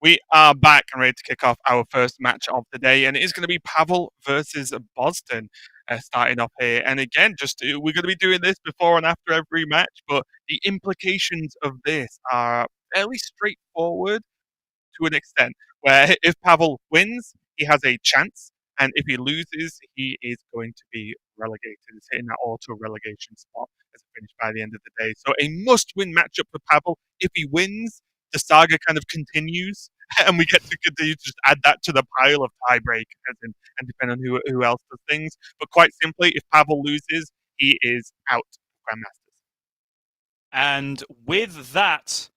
We are back and ready to kick off our first match of the day, and it is going to be Pavel versus Bozzzton starting off here. And again, we're going to be doing this before and after every match, but the implications of this are fairly straightforward to an extent. Where if Pavel wins, he has a chance, and if he loses, he is going to be relegated. He's hitting that auto relegation spot as a finish by the end of the day. So a must-win matchup for Pavel. If he wins, the saga kind of continues, and we get to continue to just add that to the pile of tiebreakers and depend on who else does things. But quite simply, if Pavel loses, he is out of Grandmasters. And with that,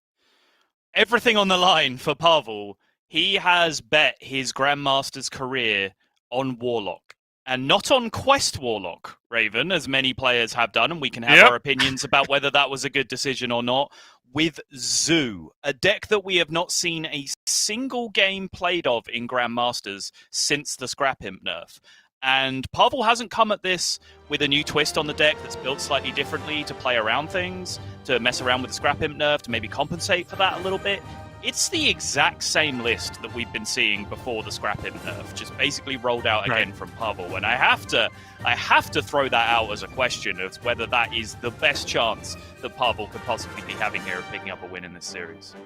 everything on the line for Pavel, he has bet his Grandmaster's career on Warlock. And not on Quest Warlock, Raven, as many players have done, and we can have our opinions about whether that was a good decision or not, with Zoo, a deck that we have not seen a single game played of in Grandmasters since the Scrap Imp nerf. And Pavel hasn't come at this with a new twist on the deck that's built slightly differently to play around things, to mess around with the Scrap Imp nerf, to maybe compensate for that a little bit. It's the exact same list that we've been seeing before the Scrap Imp nerf, just basically rolled out again from Pavel. And I have to throw that out as a question of whether that is the best chance that Pavel could possibly be having here of picking up a win in this series.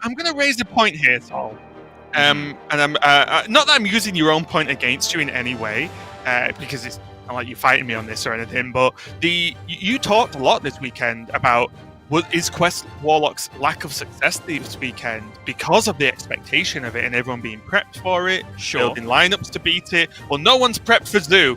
I'm going to raise a point here, Sol. And I'm not that I'm using your own point against you in any way, because it's not like you're fighting me on this or anything. But you talked a lot this weekend about is Quest Warlock's lack of success this weekend because of the expectation of it and everyone being prepped for it, building lineups to beat it. Well, no one's prepped for Zoo.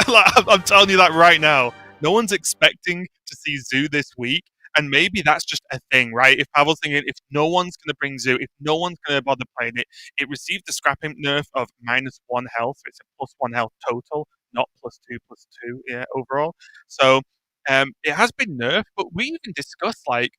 I'm telling you that right now. No one's expecting to see Zoo this week. And maybe that's just a thing, right? If Pavel's thinking, if no one's going to bring Zoo, if no one's going to bother playing it, it received the Scrap Imp nerf of -1 health. So it's a +1 health total, not +2/+2 overall. So it has been nerfed, but we even discussed, like,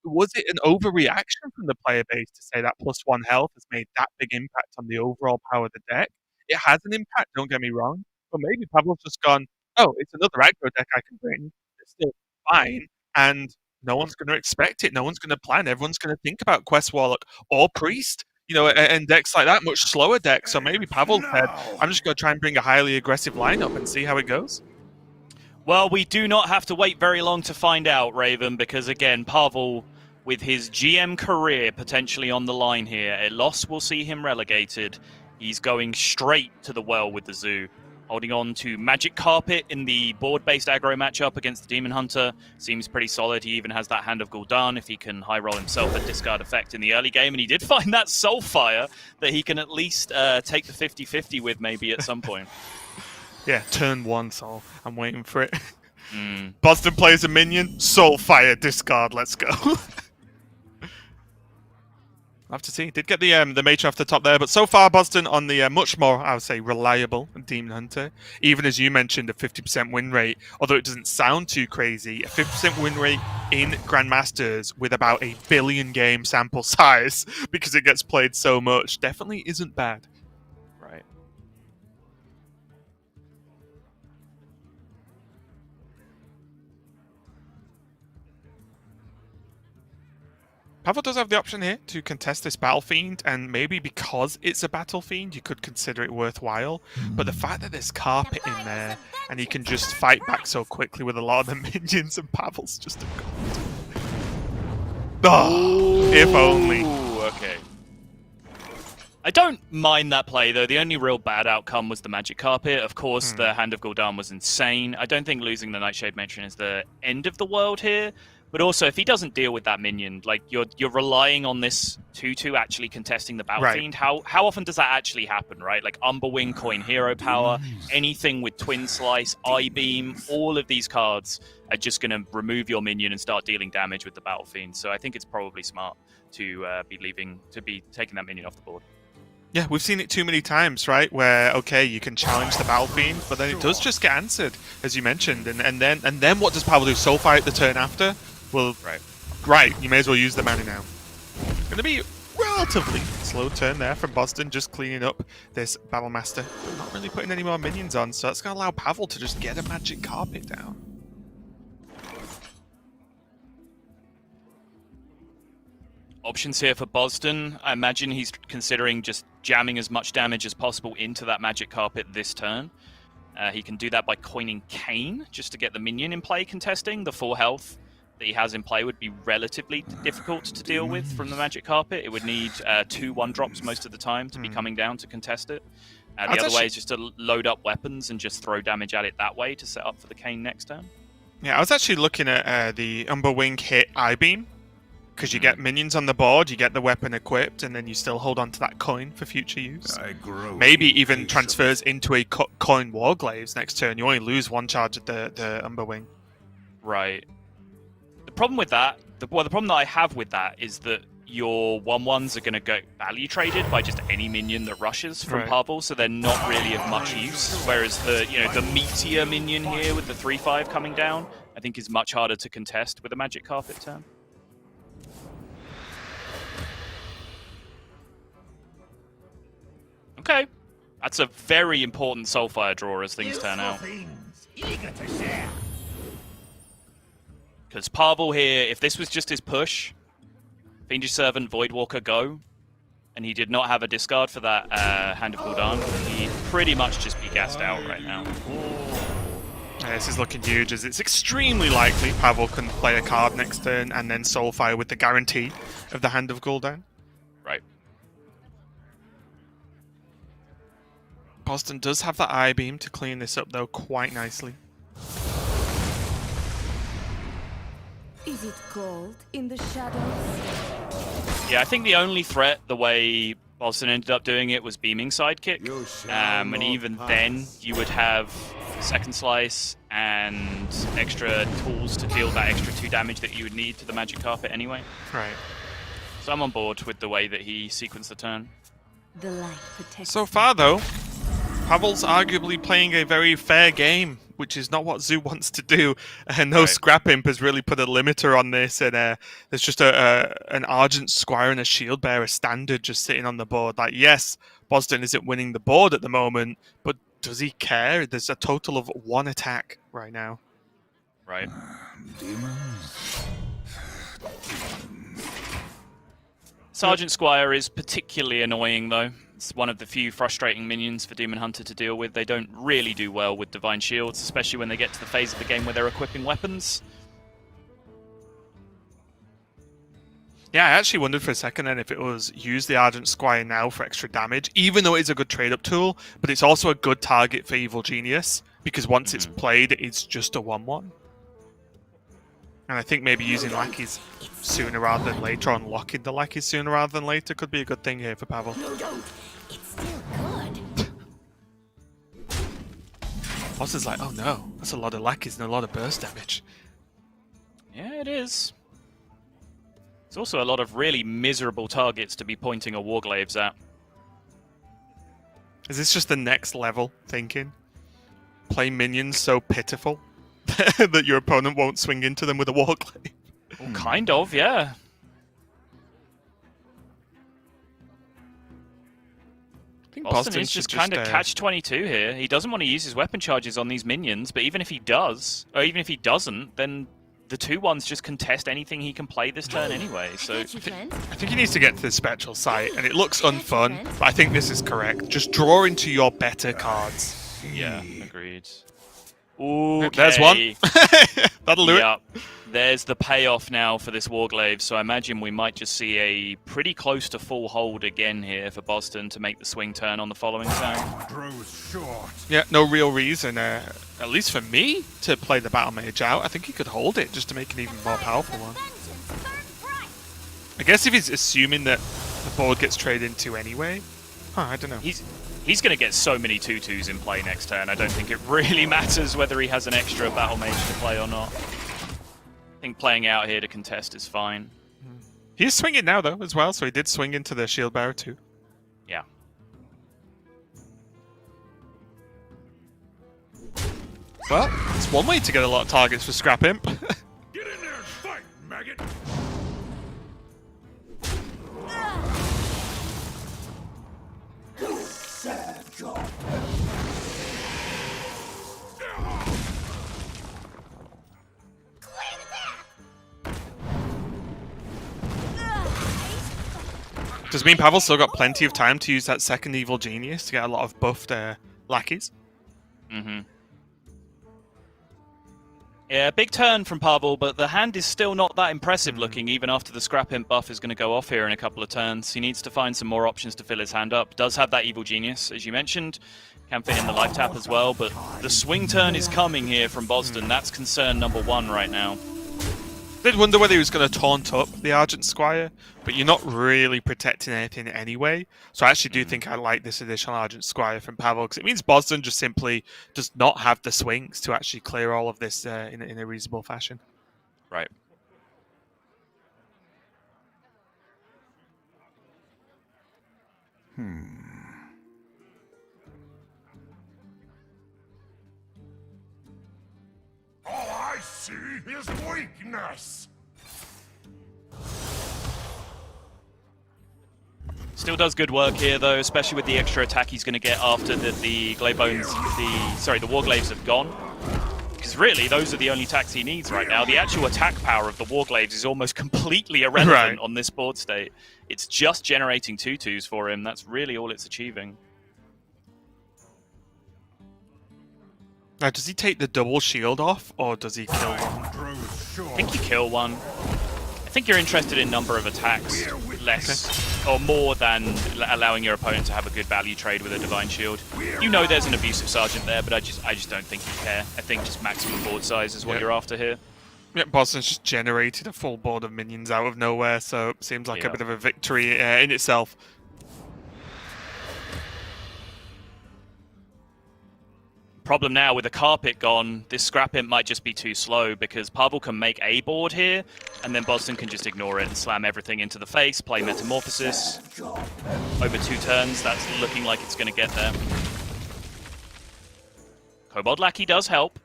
was it an overreaction from the player base to say that +1 health has made that big impact on the overall power of the deck? It has an impact, don't get me wrong, but maybe Pavel's just gone, oh, it's another aggro deck I can bring. It's still fine, and no one's going to expect it. No one's going to plan. Everyone's going to think about Quest Warlock or Priest, and decks like that, much slower decks. So maybe Pavel said, I'm just going to try and bring a highly aggressive lineup and see how it goes. Well, we do not have to wait very long to find out, Raven, because again, Pavel, with his GM career potentially on the line here, a loss will see him relegated. He's going straight to the well with the Zoo, holding on to Magic Carpet in the board-based aggro matchup against the Demon Hunter. Seems pretty solid. He even has that Hand of Gul'dan if he can high roll himself at discard effect in the early game. And he did find that Soulfire that he can at least take the 50-50 with maybe at some point. Yeah, turn 1, Sol. I'm waiting for it. Bozzzton plays a minion, Soulfire, discard, let's go. I'll have to see. Did get the mage off the top there, but so far Bozzzton on the much more, I would say, reliable Demon Hunter. Even as you mentioned, a 50% win rate, although it doesn't sound too crazy, a 50% win rate in Grandmasters with about a billion game sample size because it gets played so much definitely isn't bad. Right. Pavel does have the option here to contest this Battle Fiend, and maybe because it's a Battle Fiend, you could consider it worthwhile. But the fact that there's Carpet in there, and he can just fight back so quickly with a lot of the minions, and Pavel's just a god. Oh, if only. Okay. I don't mind that play, though. The only real bad outcome was the Magic Carpet. Of course, the Hand of Gul'dan was insane. I don't think losing the Nightshade Matron is the end of the world here. But also, if he doesn't deal with that minion, like you're relying on this 2/2 actually contesting the Battle Fiend. How often does that actually happen, right? Like Umberwing, Coin Hero Power, anything with Twin Slice, Eye Beam, all of these cards are just going to remove your minion and start dealing damage with the Battle Fiend. So I think it's probably smart to be taking that minion off the board. Yeah, we've seen it too many times, right? Where, okay, you can challenge the Battle Fiend, but then it does just get answered, as you mentioned. And then what does Pavel do? Soulfire at the turn after? Well, right, you may as well use the mana now. Going to be relatively slow turn there from Bozzzton, just cleaning up this Battle Master. Not really putting any more minions on, so that's going to allow Pavel to just get a Magic Carpet down. options here for Bozzdton. I imagine he's considering just jamming as much damage as possible into that magic carpet this turn. He can do that by coining Kane, just to get the minion in play contesting. The 4 health that he has in play would be relatively difficult to deal with from the magic carpet. It would need 2 1-drops most of the time to be coming down to contest it. The other way is just to load up weapons and just throw damage at it that way to set up for the Kane next turn. Yeah, I was actually looking at the Umberwing hit I-Beam, because you get minions on the board, you get the weapon equipped, and then you still hold on to that coin for future use. Maybe even transfers into a coin Warglaves next turn. You only lose 1 charge at the Umberwing. Right. The problem with that, the problem that I have with that is that your 1/1s are going to get value traded by just any minion that rushes from Pavel, so they're not really of much use. Whereas the the meteor minion here with the 3/5 coming down, I think is much harder to contest with a magic carpet turn. Okay, that's a very important Soulfire draw as things turn out. Because Pavel here, if this was just his push, Fiendish Servant, Voidwalker, go, and he did not have a discard for that Hand of Gul'dan, he'd pretty much just be gassed out right now. Yeah, this is looking huge, as it's extremely likely Pavel can play a card next turn and then Soulfire with the guarantee of the Hand of Gul'dan. Right. Bozzdton does have that I-Beam to clean this up, though, quite nicely. Is it cold in the shadows? Yeah, I think the only threat, the way Bozzdton ended up doing it, was beaming Sidekick. And even then, you would have Second Slice and extra tools to deal that extra 2 damage that you would need to the Magic Carpet anyway. Right. So I'm on board with the way that he sequenced the turn. The light protects So far, though, Pavel's arguably playing a very fair game, which is not what Zoo wants to do. No Scrap Imp has really put a limiter on this, and there's just an Argent Squire and a Shield Bearer standard just sitting on the board. Like, yes, Bozzdton isn't winning the board at the moment, but does he care? There's a total of 1 attack right now. Right. Sergeant Squire is particularly annoying, though. It's one of the few frustrating minions for Demon Hunter to deal with. They don't really do well with Divine Shields, especially when they get to the phase of the game where they're equipping weapons. Yeah, I actually wondered for a second then if it was use the Argent Squire now for extra damage, even though it's a good trade-up tool, but it's also a good target for Evil Genius, because once it's played, it's just a 1/1. And I think maybe using Lackeys sooner rather than later, or unlocking the Lackeys sooner rather than later, could be a good thing here for Pavel. No, don't. It's still good. Bozzdton's like, oh no, that's a lot of Lackeys and a lot of burst damage. Yeah, it is. It's also a lot of really miserable targets to be pointing a Warglaves at. Is this just the next level thinking? Play minions so pitiful that your opponent won't swing into them with a Warglaive? Well, kind of, yeah. I think Bozzdton is just kind of catch-22 here. He doesn't want to use his weapon charges on these minions, but even if he does, or even if he doesn't, then the 2/1s just contest anything he can play this turn anyway. So I think he needs to get to the Spectral Sight, and it looks unfun, but I think this is correct. Just draw into your better cards. Yeah, agreed. Okay. There's one. That'll do it. There's the payoff now for this Warglaive, so I imagine we might just see a pretty close to full hold again here for Bozzdton to make the swing turn on the following turn. Yeah, no real reason, at least for me, to play the Battle Mage out. I think he could hold it just to make an even more powerful one. I guess if he's assuming that the board gets traded into anyway, I don't know. He's going to get so many 2/2s in play next turn. I don't think it really matters whether he has an extra Battle Mage to play or not. I think playing out here to contest is fine. He's swinging now, though, as well, so he did swing into the Shield Bearer, too. Yeah. Well, it's one way to get a lot of targets for Scrap Imp. Get in there and fight, maggot! Does mean Pavel's still got plenty of time to use that second evil genius to get a lot of buffed lackeys? Mm-hmm. Yeah, big turn from Pavel, but the hand is still not that impressive looking, even after the Scrap Imp buff is going to go off here in a couple of turns. He needs to find some more options to fill his hand up. Does have that Evil Genius, as you mentioned. Can fit in the life tap as well, but the swing turn is coming here from Bozzzton. That's concern number one right now. Did wonder whether he was going to taunt up the Argent Squire, but you're not really protecting anything anyway. So I actually do think I like this additional Argent Squire from Pavel, because it means Bozzzton just simply does not have the swings to actually clear all of this in a reasonable fashion. Right. All I see is weakness. Still does good work here, though, especially with the extra attack he's going to get after the Warglaives have gone. Because really, those are the only attacks he needs right now. The actual attack power of the Warglaives is almost completely irrelevant on this board state. It's just generating 2/2s for him. That's really all it's achieving. Now, does he take the double shield off, or does he kill one? I think you kill one. I think you're interested in number of attacks, less or more than allowing your opponent to have a good value trade with a Divine Shield. You know there's an Abusive Sergeant there, but I just don't think you care. I think just maximum board size is what you're after here. Yeah, Bozzzton's just generated a full board of minions out of nowhere, so it seems like a bit of a victory in itself. Problem now with the carpet gone, this Scrap Imp might just be too slow because Pavel can make a board here, and then Bozzzton can just ignore it and slam everything into the face, play Metamorphosis. Over 2 turns, that's looking like it's going to get there. Kobold Lackey does help.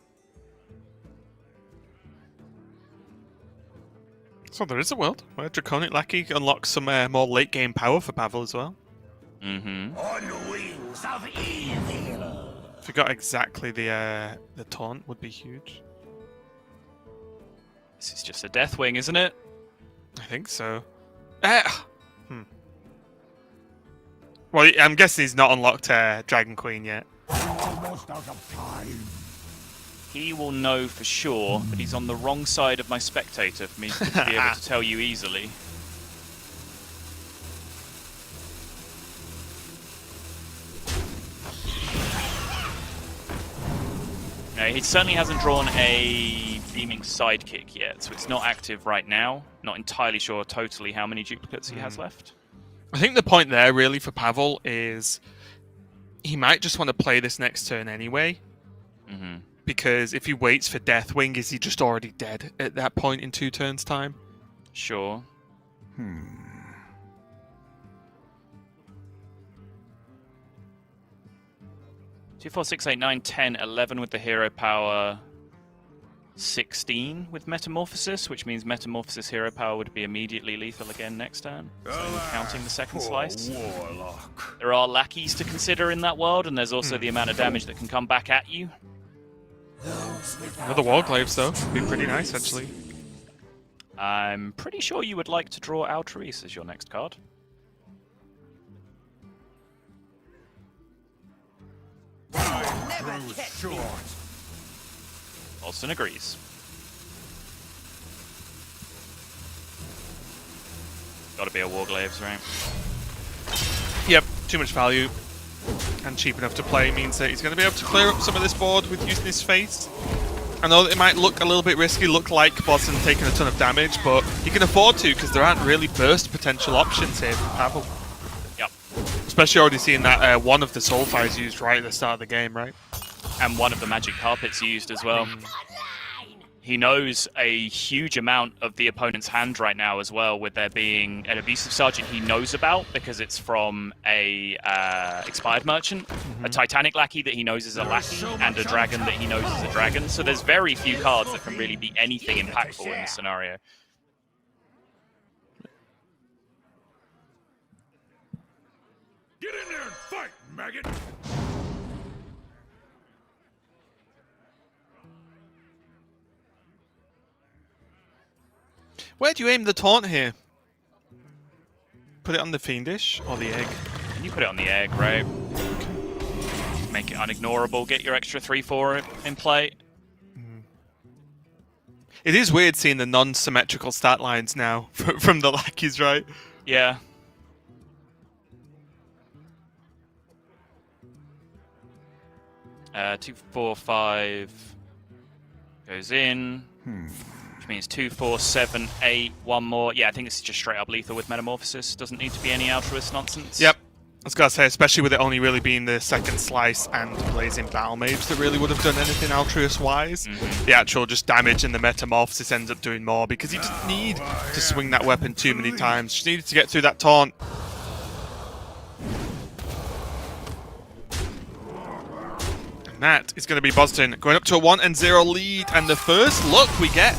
So there is a world where Draconic Lackey unlocks some more late game power for Pavel as well. Mm-hmm. On wings of evil. If we got exactly the taunt, would be huge. This is just a Deathwing, isn't it? I think so. Well, I'm guessing he's not unlocked Dragon Queen yet. Almost out of time. He will know for sure, but he's on the wrong side of my spectator for me to be able to tell you easily. No, he certainly hasn't drawn a Beaming Sidekick yet, so it's not active right now. Not entirely sure totally how many duplicates he has left. I think the point there really for Pavel is he might just want to play this next turn anyway. Mm-hmm. Because if he waits for Deathwing, is he just already dead at that point in 2 turns' time? Sure. 2, 4, 6, 8, 9, 10, 11 with the hero power, 16 with Metamorphosis, which means Metamorphosis hero power would be immediately lethal again next turn. So counting the second slice. Warlock. There are lackeys to consider in that world, and there's also the amount of damage that can come back at you. Another Warglaives, though. Would be pretty nice, actually. I'm pretty sure you would like to draw Altruis as your next card. Bozzzton agrees. Gotta be a Warglaives, right? Yep, too much value. And cheap enough to play means that he's going to be able to clear up some of this board with using his face. I know that it might look a little bit risky, look like Bozzzton taking a ton of damage, but he can afford to because there aren't really burst potential options here for Pavel. Yep. Especially already seeing that one of the Soulfires used right at the start of the game, right? And one of the magic carpets used as well. He knows a huge amount of the opponent's hand right now as well, with there being an Abusive Sergeant he knows about because it's from a Expired Merchant, a Titanic Lackey that he knows is a Lackey, and a Dragon that he knows is a Dragon. So there's very few cards that can really be anything impactful in this scenario. Get in there and fight, maggot! Where do you aim the taunt here? put it on the Fiendish or the egg? You put it on the egg, right? Make it unignorable. Get your extra 3/4 in play. It is weird seeing the non-symmetrical stat lines now from the lackeys, right? Yeah. Uh, 2, 4, 5 goes in. Which means 2, 4, 7, 8. One more. Yeah, I think this is just straight up lethal with Metamorphosis. Doesn't need to be any altruist nonsense. Yep. I was going to say, especially with it only really being the second slice and blazing battle mage that really would have done anything altruist-wise. The actual just damage and the Metamorphosis ends up doing more because you didn't need to swing that weapon too many times. Just needed to get through that taunt. And that is going to be Bozzzton going up to a 1-0 lead. And the first look we get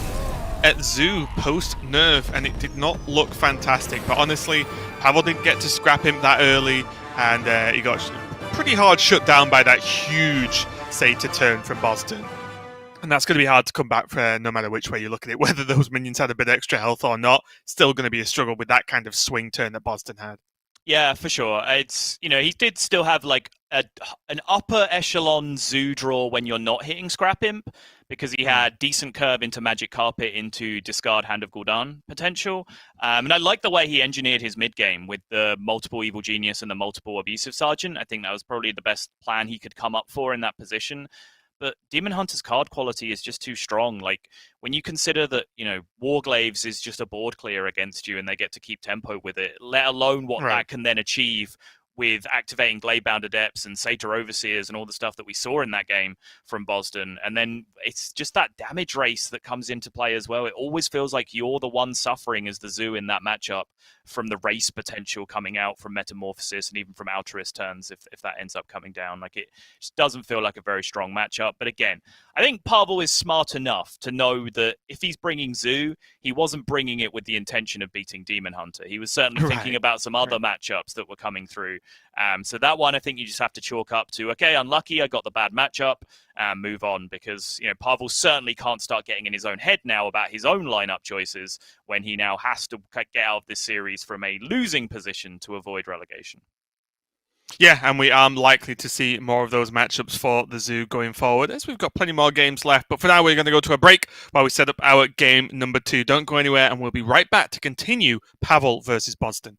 at Zoo post-nerf, and it did not look fantastic. But honestly, Pavel didn't get to scrap him that early, and he got pretty hard shut down by that huge Satyr turn from Bozzzton. And that's going to be hard to come back for no matter which way you look at it, whether those minions had a bit extra health or not. Still going to be a struggle with that kind of swing turn that Bozzzton had. Yeah, for sure. It's, you know, he did still have like an upper echelon Zoo draw when you're not hitting Scrap Imp, because he had decent curve into Magic Carpet into discard Hand of Gul'dan potential. And I like the way he engineered his mid game with the multiple Evil Genius and the multiple Abusive Sergeant. I think that was probably the best plan he could come up for in that position. But Demon Hunter's card quality is just too strong. Like, when you consider that, you know, Warglaves is just a board clear against you and they get to keep tempo with it, let alone what that can then achieve with activating Gladebound Adepts and Satyr Overseers and all the stuff that we saw in that game from Bozzzton. And then it's just that damage race that comes into play as well. It always feels like you're the one suffering as the Zoo in that matchup from the race potential coming out from Metamorphosis and even from Altruist turns if that ends up coming down. Like, it just doesn't feel like a very strong matchup. But again, I think Pavel is smart enough to know that if he's bringing Zoo, he wasn't bringing it with the intention of beating Demon Hunter. He was certainly thinking about some other matchups that were coming through. So that one, I think you just have to chalk up to, okay, unlucky, I got the bad matchup, and move on, because, you know, Pavel certainly can't start getting in his own head now about his own lineup choices when he now has to get out of this series from a losing position to avoid relegation. Yeah, and we are likely to see more of those matchups for the Zoo going forward, as we've got plenty more games left. But for now, we're going to go to a break while we set up our game number 2. Don't go anywhere, and we'll be right back to continue Pavel versus Bozzzton.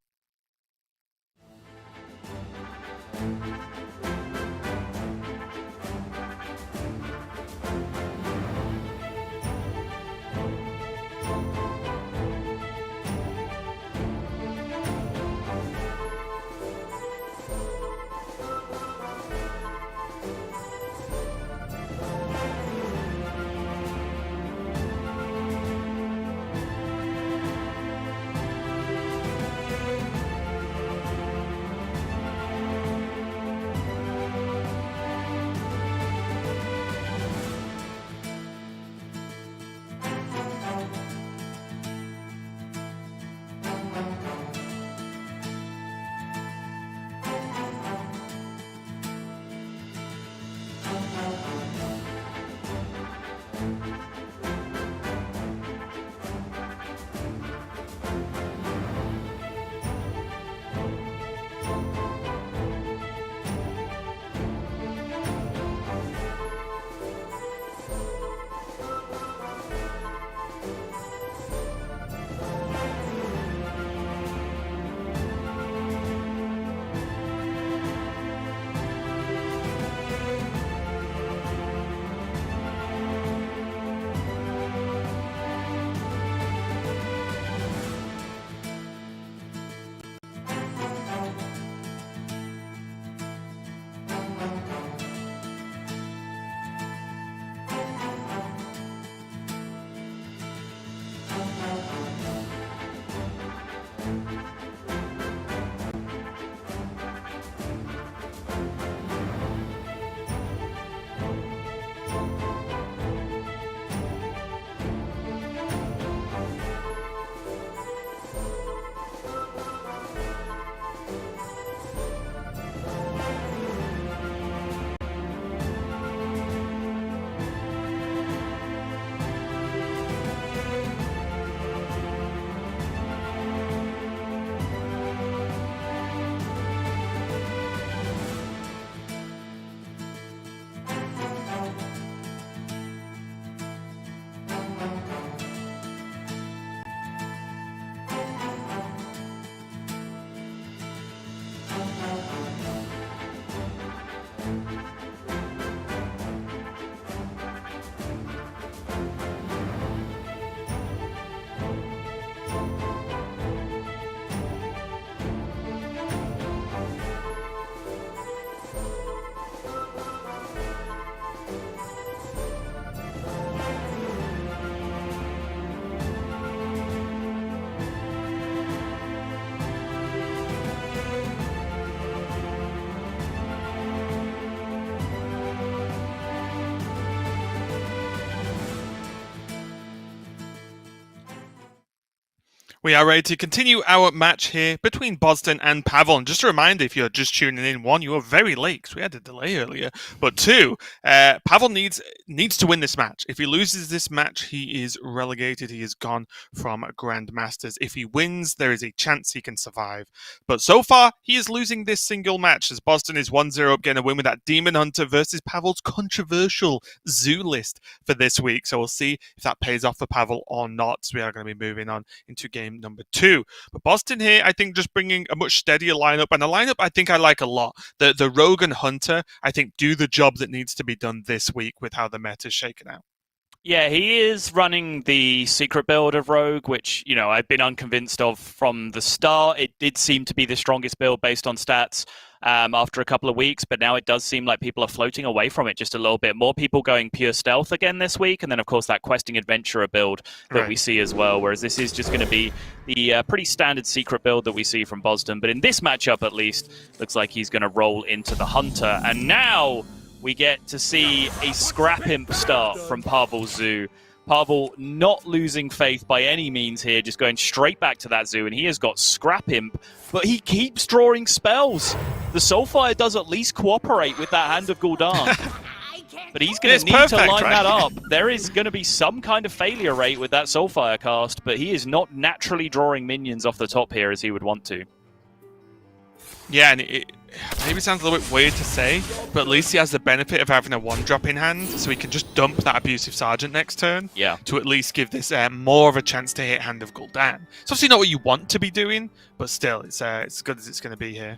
We are ready to continue our match here between Bozzzton and Pavel. And just a reminder, if you're just tuning in, one, you were very late because we had a delay earlier. But two, Pavel needs to win this match. If he loses this match, he is relegated. He is gone from Grandmasters. If he wins, there is a chance he can survive. But so far, he is losing this single match as Bozzzton is 1-0 up, getting a win with that Demon Hunter versus Pavel's controversial zoo list for this week. So we'll see if that pays off for Pavel or not. So we are going to be moving on into game number 2. But Bozzzton here, I think, just bringing a much steadier lineup, and a lineup I think I like a lot. The Rogue and Hunter, I think, do the job that needs to be done this week with how the meta's shaken out. Yeah, he is running the secret build of Rogue, which, you know, I've been unconvinced of from the start. It did seem to be the strongest build based on stats after a couple of weeks, but now it does seem like people are floating away from it just a little bit. More people going pure stealth again this week, and then, of course, that questing adventurer build that we see as well, whereas this is just going to be the pretty standard secret build that we see from Bozzzton. But in this matchup, at least, looks like he's going to roll into the Hunter. And now we get to see a scrap imp start from Pavel Zoo. Pavel not losing faith by any means here, just going straight back to that zoo, and he has got scrap imp, but he keeps drawing spells. The Soulfire does at least cooperate with that Hand of Gul'dan. But he's going to need to line that up. There is going to be some kind of failure rate with that Soulfire cast, but he is not naturally drawing minions off the top here as he would want to. Yeah, and it maybe sounds a little bit weird to say, but at least he has the benefit of having a 1-drop in hand, so he can just dump that Abusive Sergeant next turn to at least give this more of a chance to hit Hand of Gul'dan. It's obviously not what you want to be doing, but still, it's as good as it's going to be here.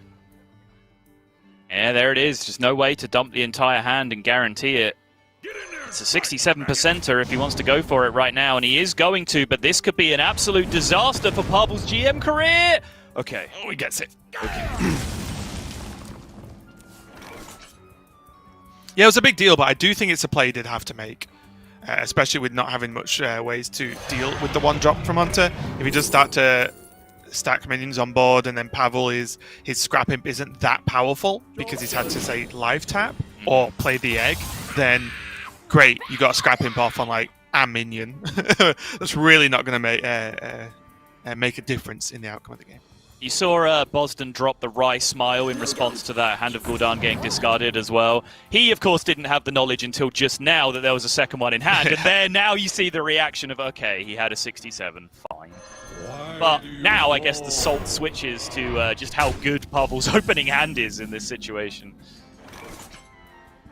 Yeah, there it is. Just no way to dump the entire hand and guarantee it. It's a 67%er if he wants to go for it right now, and he is going to, but this could be an absolute disaster for Pavel's GM career. Okay. Oh, he gets it. Okay. Yeah, it was a big deal, but I do think it's a play he did have to make, especially with not having much ways to deal with the 1-drop from Hunter. If he does start to stack minions on board, and then Pavel his scrap imp isn't that powerful because he's had to, say, live tap or play the egg, then great, you got a scrap imp off on like a minion. That's really not going to make a difference in the outcome of the game. You saw Bozzzton drop the wry smile in response to that Hand of Gul'dan getting discarded as well. He, of course, didn't have the knowledge until just now that there was a second one in hand. And there, now you see the reaction of, okay, he had a 67, fine. But now, I guess, the salt switches to just how good Pavel's opening hand is in this situation.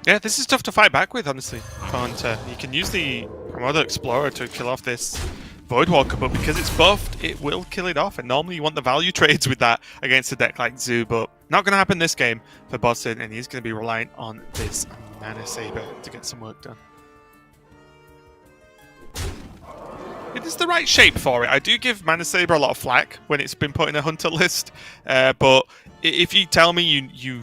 Yeah, this is tough to fight back with, honestly, for Hunter. You can use the Promoter Explorer to kill off this Voidwalker, but because it's buffed, it will kill it off. And normally you want the value trades with that against a deck like Zoo, but not going to happen this game for Bozzzton, and he's going to be reliant on this Mana Saber to get some work done. It is the right shape for it. I do give Mana Saber a lot of flack when it's been put in a Hunter list, but if you tell me you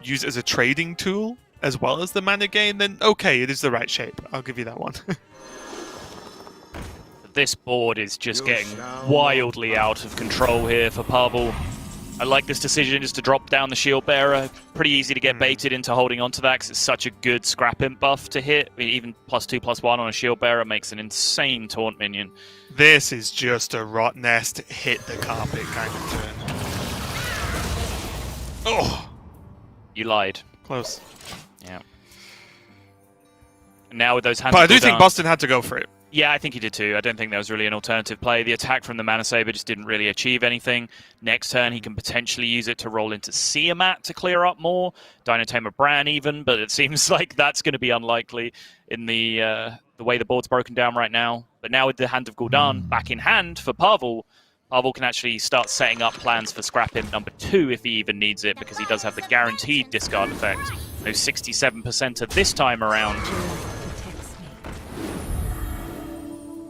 use it as a trading tool as well as the mana gain, then okay, it is the right shape. I'll give you that one. This board is just getting wildly out of control here for Pavel. I like this decision just to drop down the Shield Bearer. Pretty easy to get baited into holding onto that because it's such a good scrap imp buff to hit. I mean, even +2/+1 on a Shield Bearer makes an insane taunt minion. This is just a rot nest, hit the carpet kind of turn. Oh! You lied. Close. Yeah. And now with those hands. But I do think Bozzzton had to go for it. Yeah, I think he did too. I don't think there was really an alternative play. The attack from the Mana Saber just didn't really achieve anything. Next turn, he can potentially use it to roll into Siamat to clear up more. Dinotamer Bran even, but it seems like that's going to be unlikely in the way the board's broken down right now. But now with the Hand of Gul'dan back in hand for Pavel, Pavel can actually start setting up plans for Scrap Imp number 2 if he even needs it, because he does have the guaranteed discard effect. No 67% of this time around.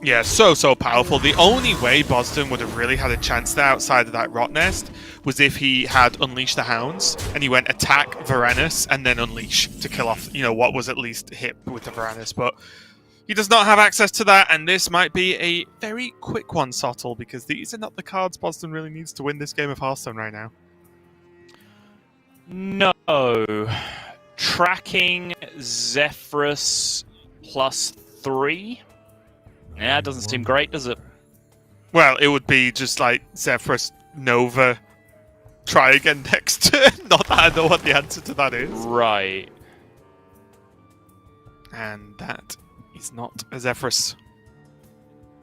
Yeah, so powerful. The only way Bozzzton would have really had a chance there outside of that Rot Nest was if he had Unleashed the Hounds and he went attack Varanus and then Unleash to kill off, you know, what was at least hit with the Varanus. But he does not have access to that, and this might be a very quick one, Sottle, because these are not the cards Bozzzton really needs to win this game of Hearthstone right now. No. Tracking Zephyrus +3? Yeah, it doesn't seem great, does it? Well, it would be just like Zephyrus Nova. Try again next turn. Not that I know what the answer to that is. Right. And that is not a Zephyrus.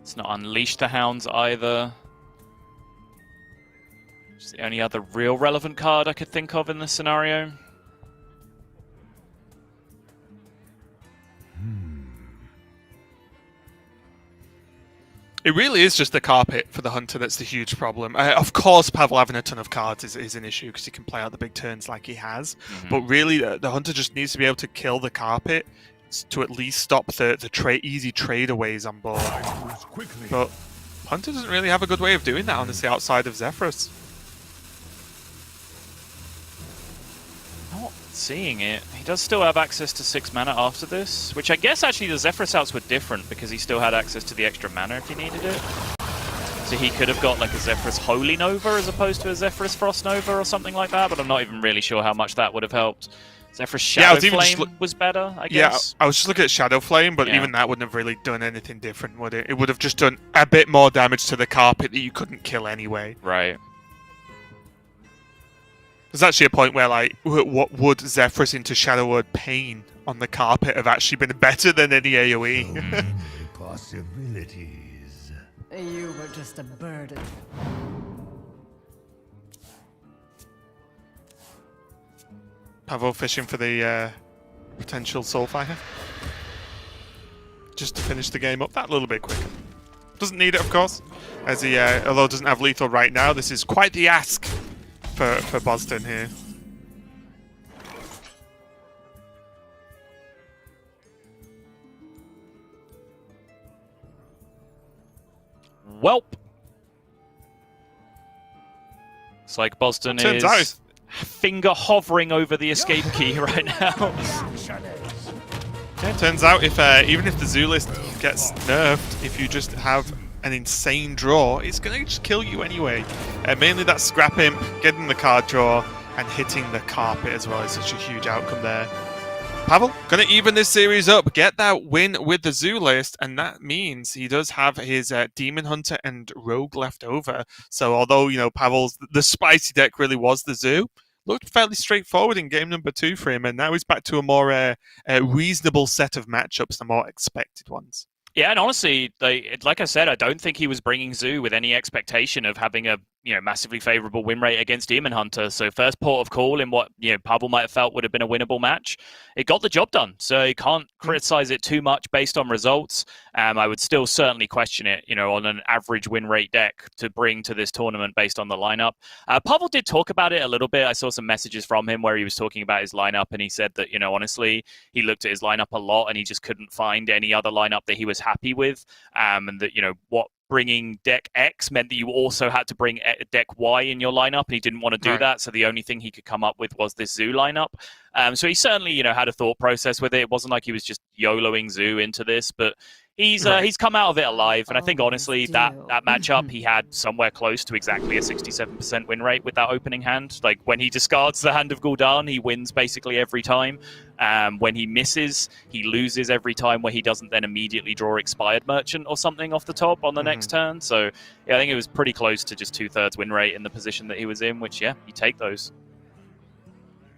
It's not Unleash the Hounds either. It's the only other real relevant card I could think of in this scenario. It really is just the carpet for the Hunter that's the huge problem. Of course, Pavel having a ton of cards is an issue because he can play out the big turns like he has. But really, the Hunter just needs to be able to kill the carpet to at least stop the easy tradeaways on board. But Hunter doesn't really have a good way of doing that, honestly, outside of Zephyrus. Not seeing it. He does still have access to 6 mana after this, which I guess actually the Zephyrus outs were different because he still had access to the extra mana if he needed it. So he could have got like a Zephyrus Holy Nova as opposed to a Zephyrus Frost Nova or something like that, but I'm not even really sure how much that would have helped. Zephyrus Shadow Flame was better, I guess. Yeah, I was just looking at Shadow Flame, but even that wouldn't have really done anything different, would it? It would have just done a bit more damage to the carpet that you couldn't kill anyway. Right. There's actually a point where, like, what would Zephyrus into Shadow Word Pain on the carpet have actually been better than any AoE? Possibilities. You were just a burden. Pavel fishing for the potential Soulfire. Just to finish the game up that little bit quicker. Doesn't need it, of course, as he, although doesn't have lethal right now. This is quite the ask for Bozzzton here. Welp. It's like Bozzzton is finger hovering over the escape key right now. Yeah, it turns out if even if the Zoo list gets nerfed, if you just have an insane draw, it's going to just kill you anyway. Mainly that Scrap Imp, getting the card draw, and hitting the carpet as well is such a huge outcome there. Pavel, going to even this series up, get that win with the Zoo list, and that means he does have his Demon Hunter and Rogue left over. So although, you know, Pavel's, the spicy deck really was the Zoo, looked fairly straightforward in game number 2 for him, and now he's back to a more reasonable set of matchups, the more expected ones. Yeah, and honestly, like I said, I don't think he was bringing Zoo with any expectation of having a massively favorable win rate against Demon Hunter. So first port of call in what Pavel might have felt would have been a winnable match. It got the job done, so you can't criticize it too much based on results. I would still certainly question it, on an average win rate deck to bring to this tournament based on the lineup. Pavel did talk about it a little bit. I saw some messages from him where he was talking about his lineup, and he said that, honestly, he looked at his lineup a lot and he just couldn't find any other lineup that he was happy with, and that, what bringing deck X meant that you also had to bring deck Y in your lineup, and he didn't want to do that, so the only thing he could come up with was this Zoo lineup. So he certainly, had a thought process with it. It wasn't like he was just YOLOing Zoo into this, but he's come out of it alive, and I think honestly that matchup he had somewhere close to exactly a 67% win rate with that opening hand. Like when he discards the Hand of Gul'dan, he wins basically every time. When he misses, he loses every time where he doesn't then immediately draw Expired Merchant or something off the top on the next turn. So yeah, I think it was pretty close to just 2/3 win rate in the position that he was in, which you take those.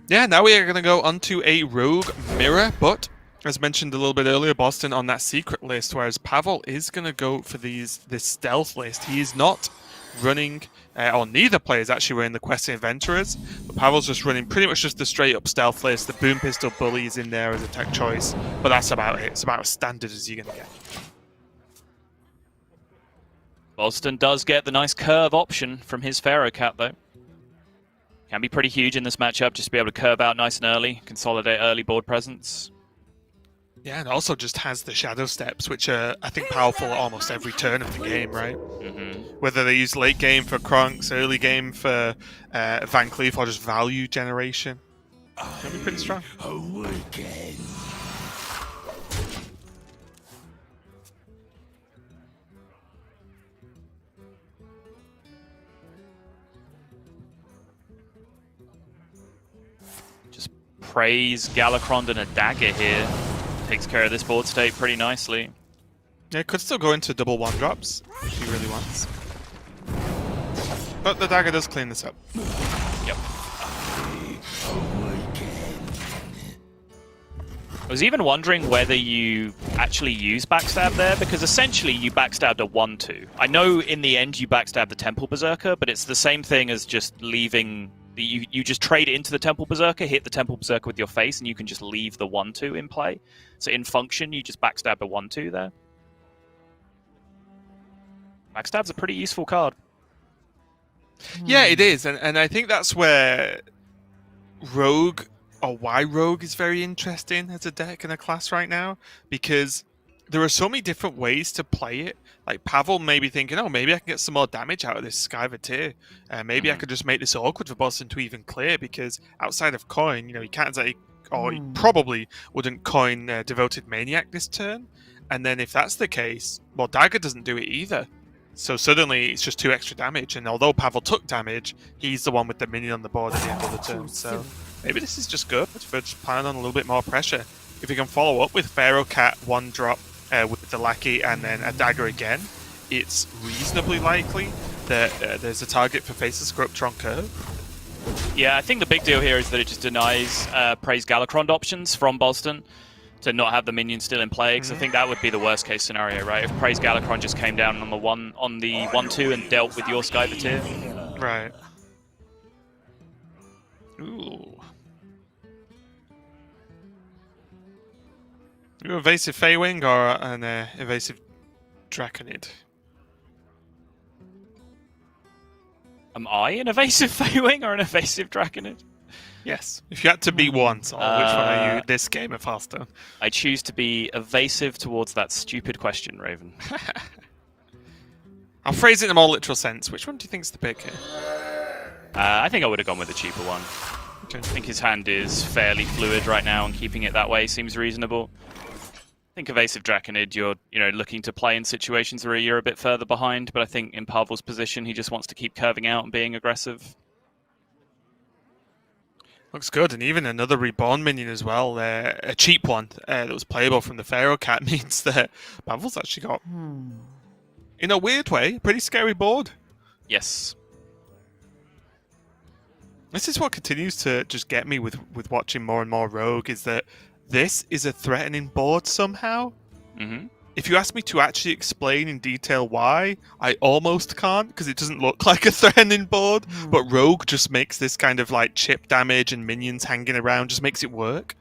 Yeah, now we are going to go onto a Rogue Mirror, but as mentioned a little bit earlier, Bozzzton on that secret list, whereas Pavel is going to go for this stealth list. He is not running, or neither player is actually running the Questing Adventurers, but Pavel's just running pretty much just the straight up stealth list. The Boom Pistol Bully is in there as a tech choice, but that's about it. It's about as standard as you're going to get. Bozzzton does get the nice curve option from his Pharaoh Cat, though. Can be pretty huge in this matchup, just to be able to curve out nice and early, consolidate early board presence. Yeah, and also just has the Shadow Steps, which are, I think, powerful at almost every turn of the game, right? Whether they use late game for Krunks, early game for Van Cleef, or just value generation. Can be pretty strong. Just praise Galakrond and a dagger here. Takes care of this board state pretty nicely. Yeah, it could still go into double 1-drops if he really wants. But the dagger does clean this up. Yep. I was even wondering whether you actually use backstab there, because essentially you backstabbed a 1-2. I know in the end you backstabbed the Temple Berserker, but it's the same thing as just leaving... You just trade it into the Temple Berserker, hit the Temple Berserker with your face, and you can just leave the 1-2 in play. So in function, you just backstab a 1-2 there. Backstab's a pretty useful card. Yeah, it is, and I think that's where Rogue, or why Rogue is very interesting as a deck and a class right now, because there are so many different ways to play it. Like Pavel may be thinking, oh, maybe I can get some more damage out of this Skyver tier. Maybe I could just make this awkward for Bozzzton to even clear, because outside of coin, he can't exactly, or he probably wouldn't coin Devoted Maniac this turn. And then if that's the case, well, Dagger doesn't do it either. So suddenly it's just 2 extra damage, and although Pavel took damage, he's the one with the minion on the board at the end of the turn. So maybe this is just good for just planning on a little bit more pressure. If we can follow up with Pharaoh Cat 1-drop with the Lackey and then a Dagger again, it's reasonably likely that there's a target for Faceless Corruptron Curve. Yeah, I think the big deal here is that it just denies Praise Galakron options from Bozzzton to not have the minion still in play, because I think that would be the worst case scenario, right? If Praise Galakron just came down on the 1-2 and dealt with your Skyver tier. Right. Ooh. You evasive Feywing or an evasive Draconid? Am I an evasive Feywing or an evasive Draconid? Yes. If you had to be one, so which one are you this game of Hearthstone? I choose to be evasive towards that stupid question, Raven. I'll phrase it in a more literal sense. Which one do you think is the pick here? I think I would have gone with the cheaper one. Okay. I think his hand is fairly fluid right now, and keeping it that way seems reasonable. I think evasive Draconid, you're looking to play in situations where you're a bit further behind, but I think in Pavel's position, he just wants to keep curving out and being aggressive. Looks good, and even another Reborn minion as well, a cheap one that was playable from the Pharaoh Cat, means that Pavel's actually got, in a weird way, a pretty scary board. Yes. This is what continues to just get me with watching more and more Rogue, is that this is a threatening board somehow. Mm-hmm. If you ask me to actually explain in detail why, I almost can't, because it doesn't look like a threatening board. But Rogue just makes this kind of like chip damage and minions hanging around, just makes it work.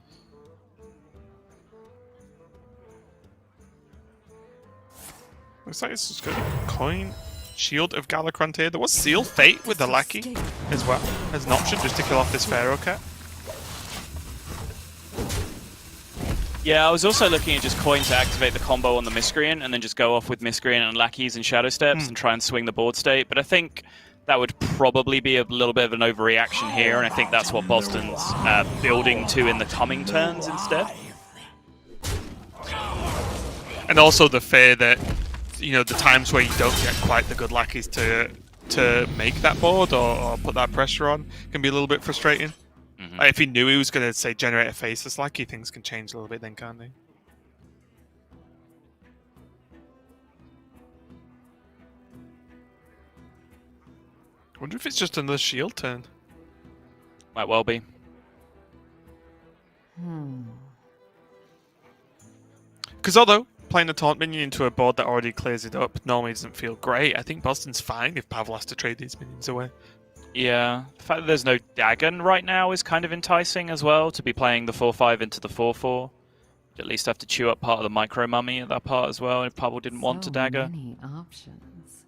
Looks like it's just got a coin. Shield of Galakron here. There was Seal Fate with the Lackey as well, as an option, just to kill off this Pharaoh Cat. Yeah, I was also looking at just coin to activate the combo on the Miscreant, and then just go off with Miscreant and Lackeys and Shadow Steps and try and swing the board state. But I think that would probably be a little bit of an overreaction here, and I think that's what Bozzzton's building to in the coming turns instead. And also the fear that, the times where you don't get quite the good Lackeys to make that board or put that pressure on can be a little bit frustrating. Like if he knew he was going to, say, generate a Faceless Lackey, things can change a little bit then, can't they? I wonder if it's just another shield turn. Might well be. Because although playing a Taunt minion into a board that already clears it up normally doesn't feel great, I think Bozzzton's fine if Pavel has to trade these minions away. Yeah, the fact that there's no Dagon right now is kind of enticing as well, to be playing the 4-5 into the 4-4. You'd at least have to chew up part of the Micro Mummy at that part as well, if Pavel didn't want to dagger. Many options.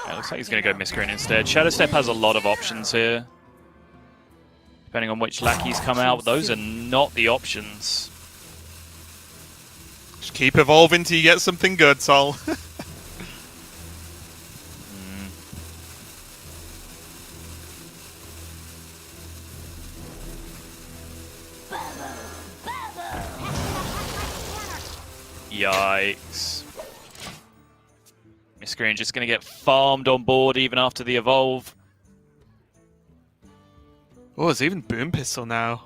Yeah, looks like he's going to go Miscreant instead. Shadow Step has a lot of options here. Depending on which Lackeys come out, those are not the options. Just keep evolving till you get something good, Sol. Yikes. Miscreant just going to get farmed on board even after the evolve. Oh, there's even Boom Pistol now.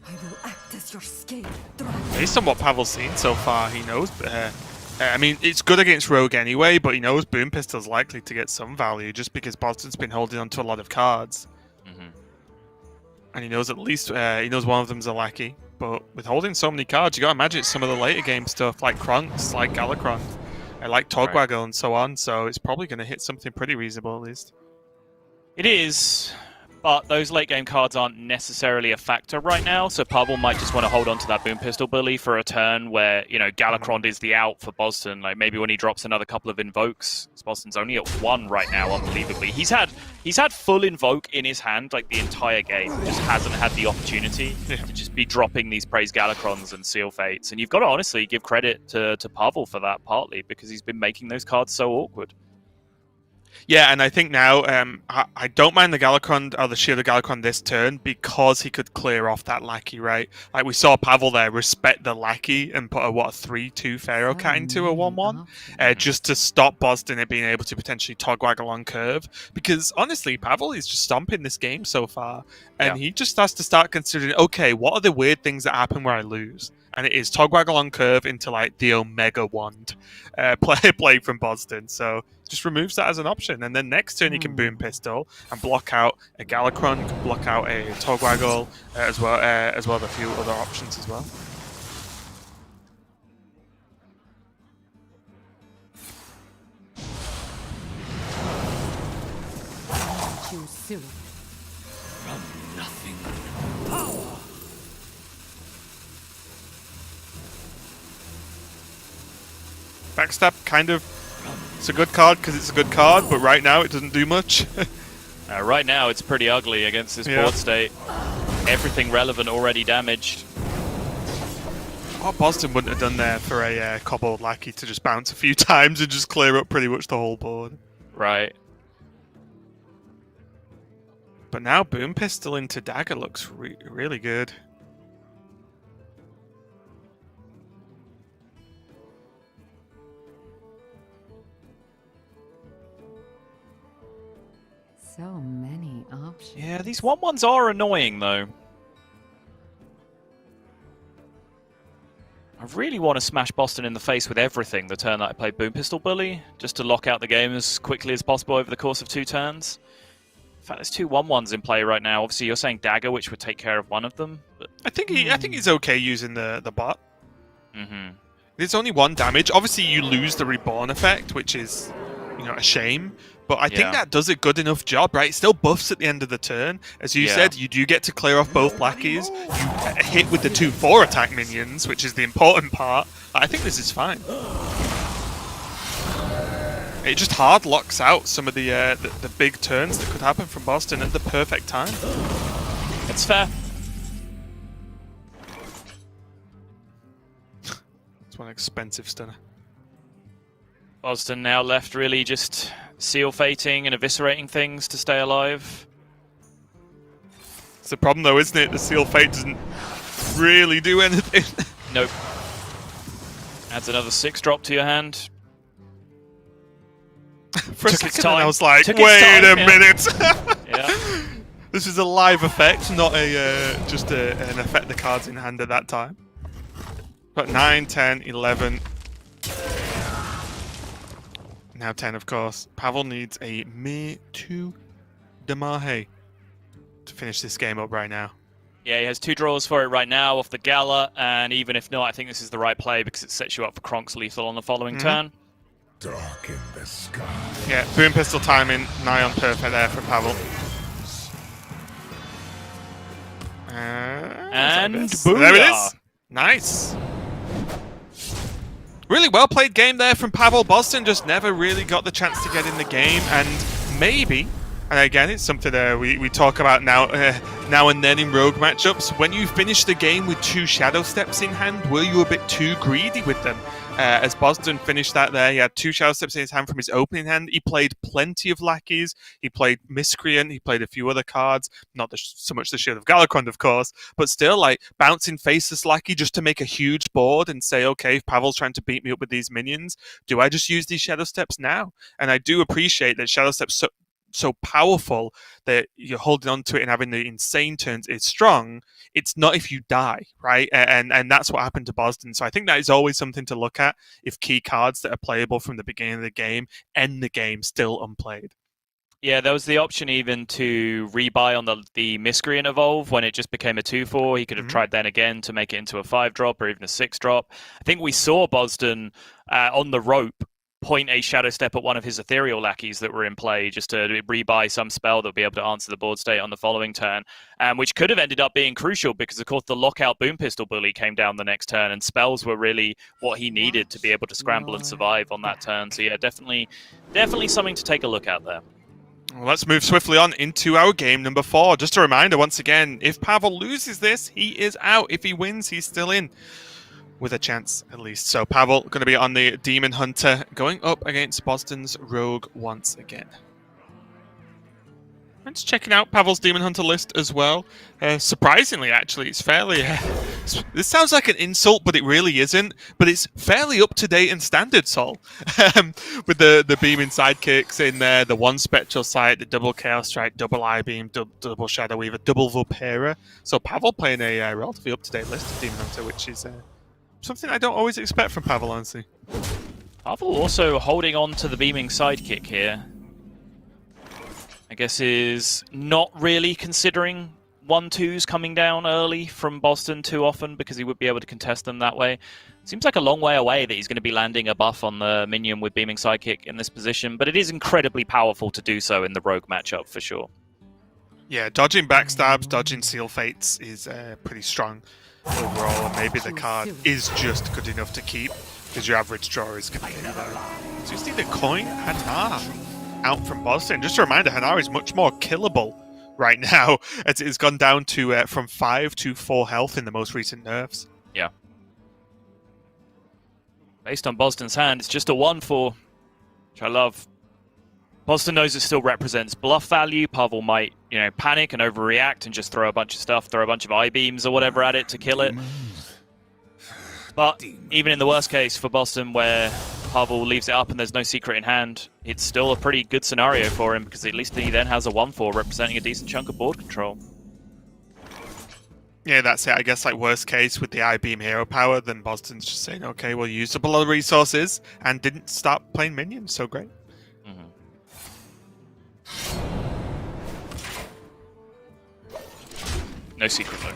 I will act as your scapegoat. Based on what Pavel's seen so far, he knows. I mean, it's good against Rogue anyway, but he knows Boom Pistol's likely to get some value just because Bozzzton's been holding on to a lot of cards. And he knows at least he knows one of them's a lackey. But with holding so many cards, you gotta imagine it's some of the later game stuff like Krunks, like Galakron, like Togwaggle, and so on. So it's probably going to hit something pretty reasonable at least. It is, but those late game cards aren't necessarily a factor right now, so Pavel might just want to hold on to that Boom Pistol Bully for a turn where, you know, Galakron is the out for Bozzzton. Like, maybe when he drops another couple of Invokes, Bozzzton's only at 1 right now, unbelievably. He's had full Invoke in his hand, like, the entire game. Just hasn't had the opportunity to just be dropping these Praise Galakrons and Seal Fates. And you've got to honestly give credit to Pavel for that, partly, because he's been making those cards so awkward. Yeah, and I think now I don't mind the Galakron or the Shield of Galakron this turn because he could clear off that lackey, right? Like we saw Pavel there respect the lackey and put a 3/2 Pharaoh Cat into a 1/1 just to stop Bozzzton it being able to potentially Togwaggle on curve. Because honestly, Pavel is just stomping this game so far, and he just has to start considering, okay, what are the weird things that happen where I lose? And it is Togwaggle on curve into like the Omega Wand play from Bozzzton. So just removes that as an option. And then next turn you can Boom Pistol and block out a Galakron, you can block out a Togwaggle as well as a few other options as well. Too soon. From nothing. Backstab, kind of. It's a good card because it's a good card, but right now it doesn't do much. Right now it's pretty ugly against this board state. Everything relevant already damaged. What Bozzzton wouldn't have done there for a Cobbled Lackey to just bounce a few times and just clear up pretty much the whole board. Right. But now Boom Pistol into Dagger looks really good. So many options. Yeah, these 1/1s are annoying, though. I really want to smash Bozzzton in the face with everything the turn that I play Boom Pistol Bully, just to lock out the game as quickly as possible over the course of 2 turns. In fact, there's 2 1/1s in play right now. Obviously, you're saying Dagger, which would take care of one of them. But I think he's okay using the bot. Mm-hmm. There's only 1 damage. Obviously, you lose the Reborn effect, which is, you know, a shame. But I think that does a good enough job, right? It still buffs at the end of the turn. As you said, you do get to clear off both lackeys. You hit with the 2/4 attack minions, which is the important part. I think this is fine. It just hard locks out some of the big turns that could happen from Bozzzton at the perfect time. It's fair. It's one expensive stunner. Bozzzton now left really just seal fating and eviscerating things to stay alive. It's the problem though, isn't it? The Seal Fate doesn't really do anything. Nope. Adds another 6 drop to your hand. For a Took its second time. I was like, Took its wait time, a minute! Yeah. This is a live effect, not a just an effect the cards in hand at that time. But 9, 10, 11... Now 10, of course. Pavel needs a Me Too Damahe to finish this game up right now. Yeah, he has 2 draws for it right now off the Gala, and even if not, I think this is the right play because it sets you up for Kronk's lethal on the following turn. Dark in the sky. Yeah, Boom Pistol timing, nigh on perfect there for Pavel. And booyah! There it is! Nice! Really well played game there from Pavel. Bozzzton just never really got the chance to get in the game, and maybe, and again, it's something we talk about now and then in rogue matchups. When you finish the game with 2 Shadow Steps in hand, were you a bit too greedy with them? As Bozzzton finished that there, he had 2 Shadow Steps in his hand from his opening hand. He played plenty of lackeys. He played Miscreant. He played a few other cards. Not so much the Shield of Galakron, of course, but still, like, bouncing Faceless Lackey just to make a huge board and say, okay, if Pavel's trying to beat me up with these minions, do I just use these Shadow Steps now? And I do appreciate that Shadow Steps so powerful that you're holding on to it and having the insane turns is strong. It's not if you die, right? And that's what happened to Bozzzton. So I think that is always something to look at if key cards that are playable from the beginning of the game end the game still unplayed. Yeah, there was the option even to rebuy on the Miscreant Evolve when it just became a 2/4. He could have tried then again to make it into a 5-drop or even a 6-drop. I think we saw Bozzzton on the rope point a Shadow Step at one of his Ethereal lackeys that were in play just to rebuy some spell that would be able to answer the board state on the following turn, which could have ended up being crucial because, of course, the Lockout Boom Pistol Bully came down the next turn and spells were really what he needed to be able to scramble and survive on that turn. So, yeah, definitely something to take a look at there. Well, let's move swiftly on into our game number 4. Just a reminder, once again, if Pavel loses this, he is out. If he wins, he's still in. With a chance, at least. So Pavel going to be on the Demon Hunter, going up against Bozzzton's Rogue once again. I'm just checking out Pavel's Demon Hunter list as well. Surprisingly, actually, it's fairly... this sounds like an insult, but it really isn't. But it's fairly up-to-date and standard, Sol. With the Beaming Sidekicks in there, the 1 Spectral Sight, the double Chaos Strike, double Eye-Beam, double Shadow Weaver, double Vulpera. So Pavel playing a relatively up-to-date list of Demon Hunter, which is... something I don't always expect from Pavel, honestly. Pavel also holding on to the Beaming Sidekick here. I guess is not really considering 1/2s coming down early from Bozzzton too often because he would be able to contest them that way. Seems like a long way away that he's going to be landing a buff on the minion with Beaming Sidekick in this position, but it is incredibly powerful to do so in the Rogue matchup for sure. Yeah, dodging backstabs, dodging Seal Fates is pretty strong overall, and maybe the card is just good enough to keep because your average draw is going to be there. So you just need a coin Hanar out from Bozzzton. Just a reminder, Hanar is much more killable right now as it has gone down to from 5 to 4 health in the most recent nerfs. Yeah. Based on Bozzzton's hand, it's just a 1/4, which I love. Bozzzton knows it still represents bluff value. Pavel might, panic and overreact and just throw a bunch of stuff, throw a bunch of I-beams or whatever at it to kill it. But even in the worst case for Bozzzton, where Pavel leaves it up and there's no secret in hand, it's still a pretty good scenario for him because at least he then has a 1/4 representing a decent chunk of board control. Yeah, that's it. I guess worst case with the I-Beam hero power, then Bozton's just saying, okay, we'll use up a lot of resources and didn't start playing minions, so great. No secret though.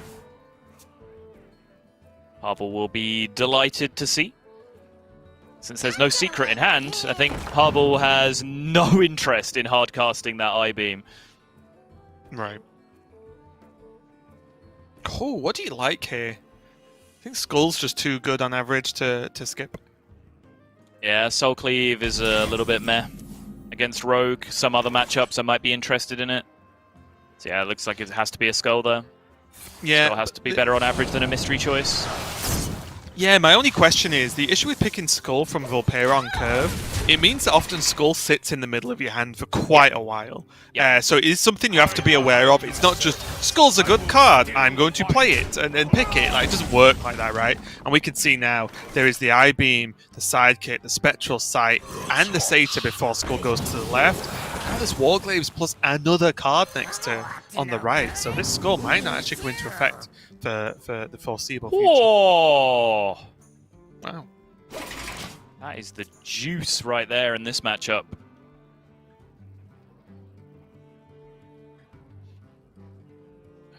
Pavel will be delighted to see. Since there's no secret in hand, I think Pavel has no interest in hard casting that I-Beam. Right. Oh, what do you like here? I think Skull's just too good on average to skip. Yeah, Soul Cleave is a little bit meh. Against Rogue, some other matchups I might be interested in it. So yeah, it looks like it has to be a Skull there. Yeah. Skull has to be better on average than a mystery choice. Yeah, my only question is, the issue with picking Skull from Vulpera on curve, it means that often Skull sits in the middle of your hand for quite a while. Yeah. So it is something you have to be aware of. It's not just, Skull's a good card, I'm going to play it and pick it. It doesn't work like that, right? And we can see now, there is the I-Beam, the Sidekick, the Spectral Sight, and the Satyr before Skull goes to the left. Now there's Warglaves plus another card next turn on the right. So this Skull might not actually come into effect for the foreseeable future. Whoa! Wow. That is the juice right there in this matchup.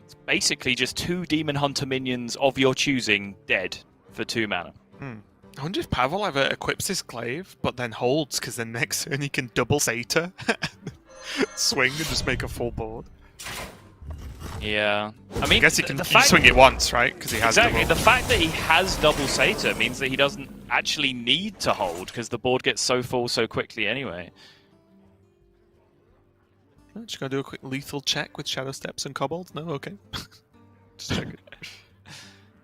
It's basically just 2 Demon Hunter minions of your choosing dead for 2 mana. I wonder if Pavel ever equips his glaive, but then holds, because then next turn he can double Satyr, swing and just make a full board. Yeah. I mean, I guess he can swing it once, right? Because he has exactly. double. The fact that he has double Satyr means that he doesn't actually need to hold, because the board gets so full so quickly anyway. Just gonna do a quick lethal check with Shadow Steps and Kobolds? No? Okay. Just check it.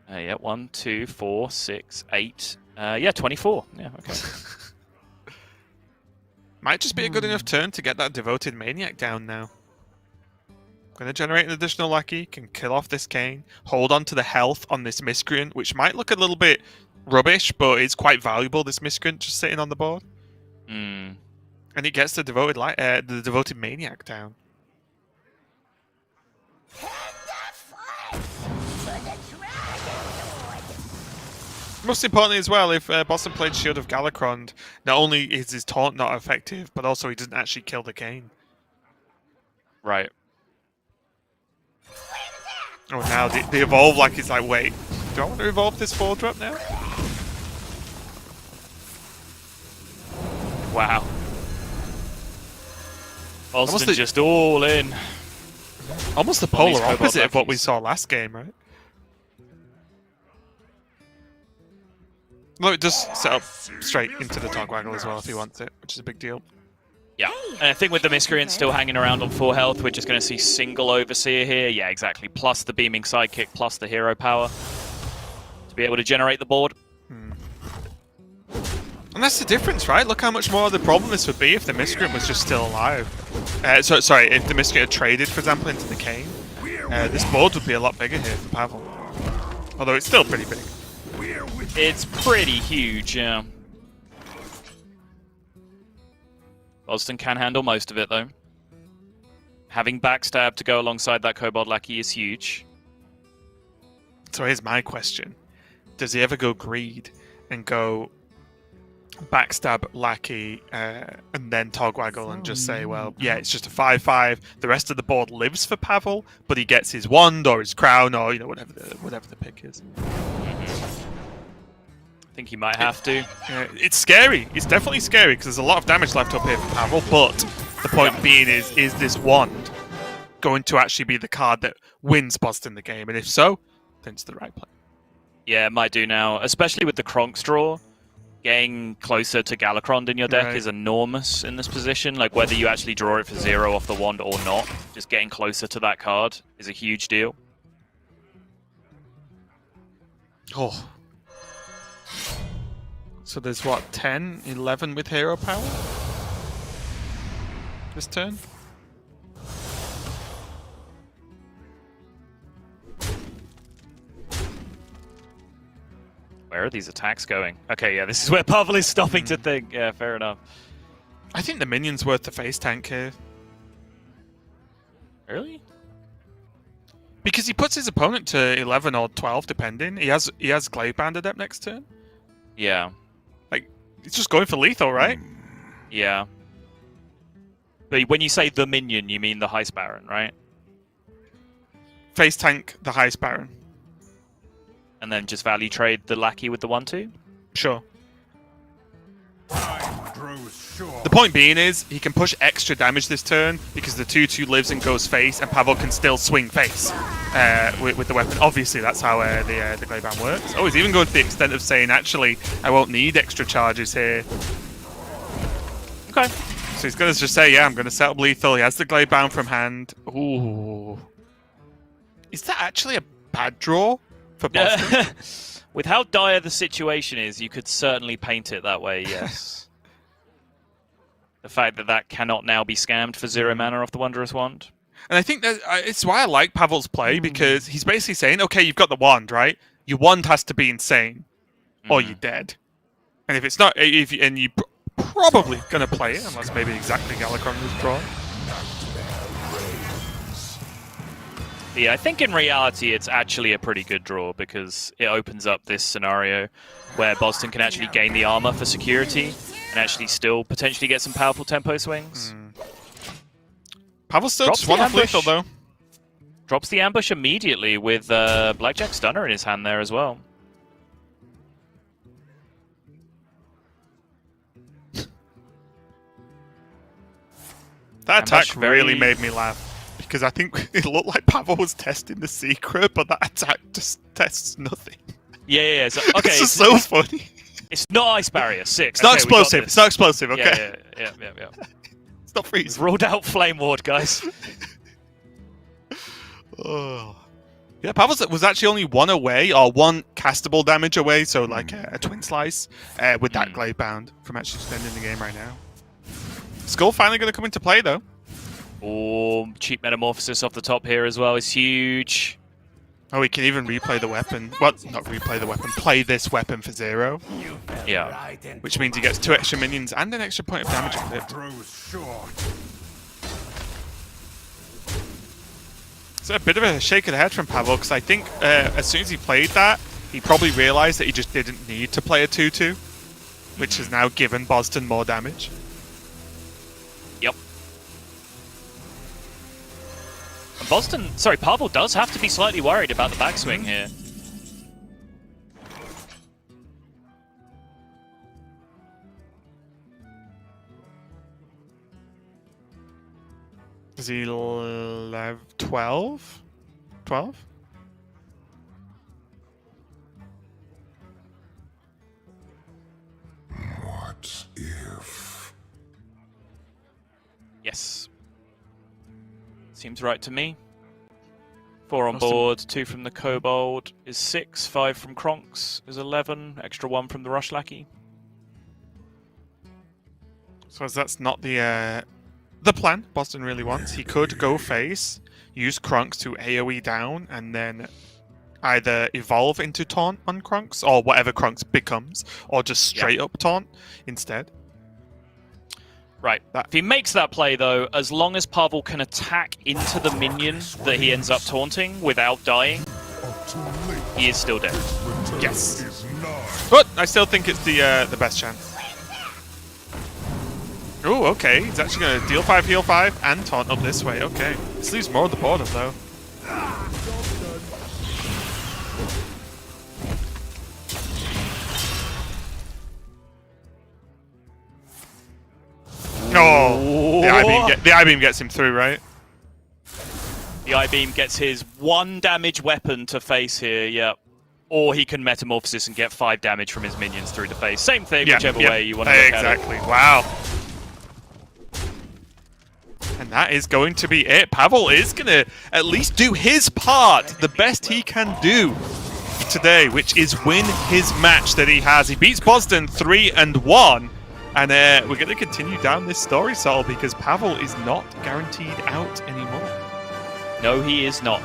Yeah, 1, 2, 4, 6, 8. Yeah, 24. Yeah, okay. Might just be a good enough turn to get that Devoted Maniac down now. Going to generate an additional Lackey, can kill off this Kane, hold on to the health on this Miscreant, which might look a little bit rubbish, but it's quite valuable, this Miscreant just sitting on the board. And it gets the devoted maniac down. Most importantly as well, if Bozzzton played Shield of Galakron, not only is his taunt not effective, but also he doesn't actually kill the Kayn. Right. Oh, now they evolve like it's like, wait, do I want to evolve this 4-drop now? Wow. Almost Bozzzton just all in. Almost the On these polar opposite of what Cobalt we Lackeys. saw last game, right? No, it does set up straight into the Togwaggle as well if he wants it, which is a big deal. Yeah, and I think with the Miscreant still hanging around on full health, we're just going to see single Overseer here. Yeah, exactly. Plus the Beaming Sidekick, plus the hero power to be able to generate the board. And that's the difference, right? Look how much more of the problem this would be if the Miscreant was just still alive. Sorry, if the Miscreant had traded, for example, into the Kayn. This board would be a lot bigger here for Pavel. Although it's still pretty big. It's pretty huge, yeah. Bozzzton can handle most of it, though. Having backstab to go alongside that Kobold Lackey is huge. So here's my question. Does he ever go greed and go backstab Lackey and then Togwaggle and just say, well, yeah, it's just a 5-5. The rest of the board lives for Pavel, but he gets his wand or his crown or, you know, whatever the pick is. I think he might have to. It's scary. It's definitely scary because there's a lot of damage left up here for Pavel, but the point being is this wand going to actually be the card that wins Bozzzton the game? And if so, then it's the right play. Yeah, it might do now, especially with the Kronk's draw. Getting closer to Galakron in your deck is enormous in this position. Like, whether you actually draw it for 0 off the wand or not, just getting closer to that card is a huge deal. Oh. So there's what, 10, 11 with hero power? This turn? Where are these attacks going? Okay, yeah, this is where Pavel is stopping to think. Yeah, fair enough. I think the minion's worth the face tank here. Really? Because he puts his opponent to 11 or 12, depending. He has Glaive Banded up next turn. Yeah. Like, he's just going for lethal, right? Yeah. But when you say the minion, you mean the Heist Baron, right? Face tank the Heist Baron. And then just value trade the Lackey with the 1-2? Sure. Time grows short. The point being is, he can push extra damage this turn because the 2-2 lives and goes face, and Pavel can still swing face with the weapon. Obviously, that's how the Glaive Band works. Oh, he's even going to the extent of saying, actually, I won't need extra charges here. Okay. So he's going to just say, yeah, I'm going to set up lethal. He has the Glaive Bound from hand. Ooh. Is that actually a bad draw for Bozzzton? With how dire the situation is, you could certainly paint it that way, yes. The fact that that cannot now be scammed for 0 mana off the Wondrous Wand. And I think that it's why I like Pavel's play, because he's basically saying, okay, you've got the wand, right? Your wand has to be insane, or you're dead. And if it's not, and you're probably going to play it, unless maybe exactly Galakron was drawn. Yeah, I think in reality it's actually a pretty good draw because it opens up this scenario where Bozzzton can actually gain the armor for security and actually still potentially get some powerful tempo swings. Pavel still Drops just the one off ambush. lethal, though. Drops the ambush immediately with Blackjack Stunner in his hand there as well. That Ambush attack really very- made me laugh. Because I think it looked like Pavel was testing the secret, but that attack just tests nothing. Yeah. So, okay, It's just so funny. it's not Ice Barrier, 6. It's not Okay, we got explosive. this. It's not explosive, okay? Yeah. It's not freeze. We've ruled out Flame Ward, guys. Oh. Yeah, Pavel was actually only one away, or one castable damage away, so like a twin slice with that Glaive Bound from actually just ending the game right now. Skull finally going to come into play, though. Oh, cheap Metamorphosis off the top here as well is huge. Oh, he can even replay the weapon. Well, not replay the weapon. Play this weapon for 0. Yeah. Which means he gets 2 extra minions and an extra point of damage with it. It's a bit of a shake of the head from Pavel, because I think as soon as he played that, he probably realised that he just didn't need to play a 2-2, which has now given Bozzzton more damage. Yep. And Bozzzton, sorry, Pavel does have to be slightly worried about the backswing here. Is he 12? 12? What if? Yes. Seems right to me. 4 on board, 2 from the Kobold is 6, 5 from Kronks is 11, extra 1 from the Rush Lackey. So that's not the plan Bozzzton really wants. He could go face, use Kronks to AoE down, and then either evolve into taunt on Kronks, or whatever Kronks becomes, or just straight up taunt instead. Right. If he makes that play, though, as long as Pavel can attack into the minion that he ends up taunting without dying, he is still dead. Yes. But I still think it's the best chance. Oh, okay. He's actually going to deal 5, heal 5, and taunt up this way. Okay. This leaves more of the border, though. No, the I-beam gets him through, right? The I-beam gets his 1 damage weapon to face here, yep. Or he can metamorphosis and get 5 damage from his minions through the face. Same thing, whichever way you want to look at it. Exactly, wow. And that is going to be it. Pavel is going to at least do his part, the best he can do today, which is win his match that he has. He beats Bozzzton 3-1. And we're going to continue down this story, Sol, because Pavel is not guaranteed out anymore. No, he is not.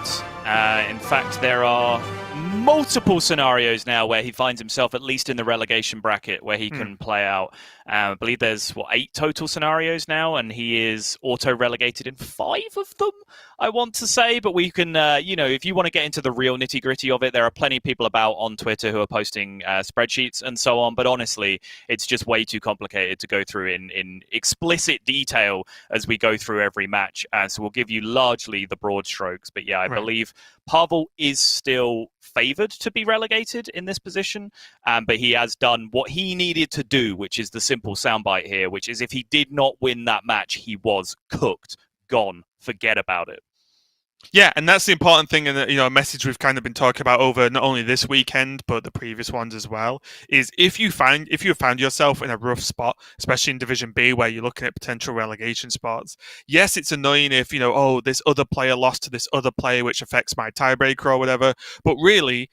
In fact, there are multiple scenarios now where he finds himself at least in the relegation bracket where he can play out. I believe there's, 8 total scenarios now, and he is auto-relegated in 5 of them, I want to say. But we can, if you want to get into the real nitty-gritty of it, there are plenty of people about on Twitter who are posting spreadsheets and so on. But honestly, it's just way too complicated to go through in explicit detail as we go through every match. So we'll give you largely the broad strokes. But yeah, I believe Pavel is still favoured to be relegated in this position, but he has done what he needed to do, which is the simple soundbite here, which is if he did not win that match, he was cooked, gone, forget about it. Yeah, and that's the important thing, and a message we've kind of been talking about over not only this weekend but the previous ones as well, is if you found yourself in a rough spot, especially in Division B where you're looking at potential relegation spots. Yes, it's annoying if this other player lost to this other player, which affects my tiebreaker or whatever, but really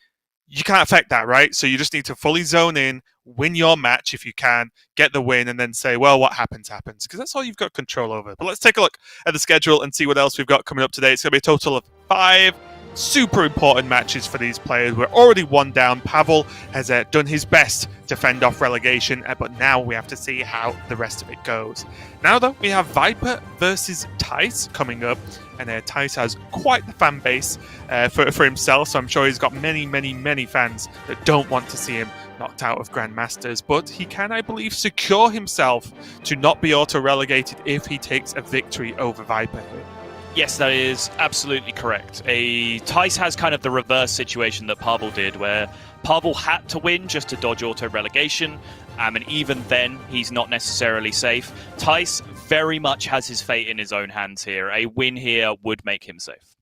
you can't affect that, right? So you just need to fully zone in, win your match if you can, get the win, and then say, well, what happens, because that's all you've got control over. But let's take a look at the schedule and see what else we've got coming up today. It's going to be a total of 5 super important matches for these players. We're already 1 down. Pavel has done his best to fend off relegation, but now we have to see how the rest of it goes. Now, though, we have Viper versus Tice coming up, and Tice has quite the fan base for himself, so I'm sure he's got many, many, many fans that don't want to see him knocked out of Grandmasters, but he can, I believe, secure himself to not be auto-relegated if he takes a victory over Viper here. Yes, that is absolutely correct. Tice has kind of the reverse situation that Pavel did, where Pavel had to win just to dodge auto-relegation, and even then, he's not necessarily safe. Tice very much has his fate in his own hands here. A win here would make him safe.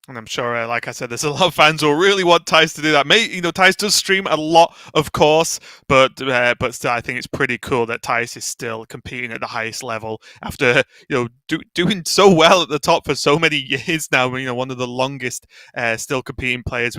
And I'm sure, like I said, there's a lot of fans who really want Tice to do that. Tice does stream a lot, of course, but still, I think it's pretty cool that Tice is still competing at the highest level after doing so well at the top for so many years now. One of the longest still competing players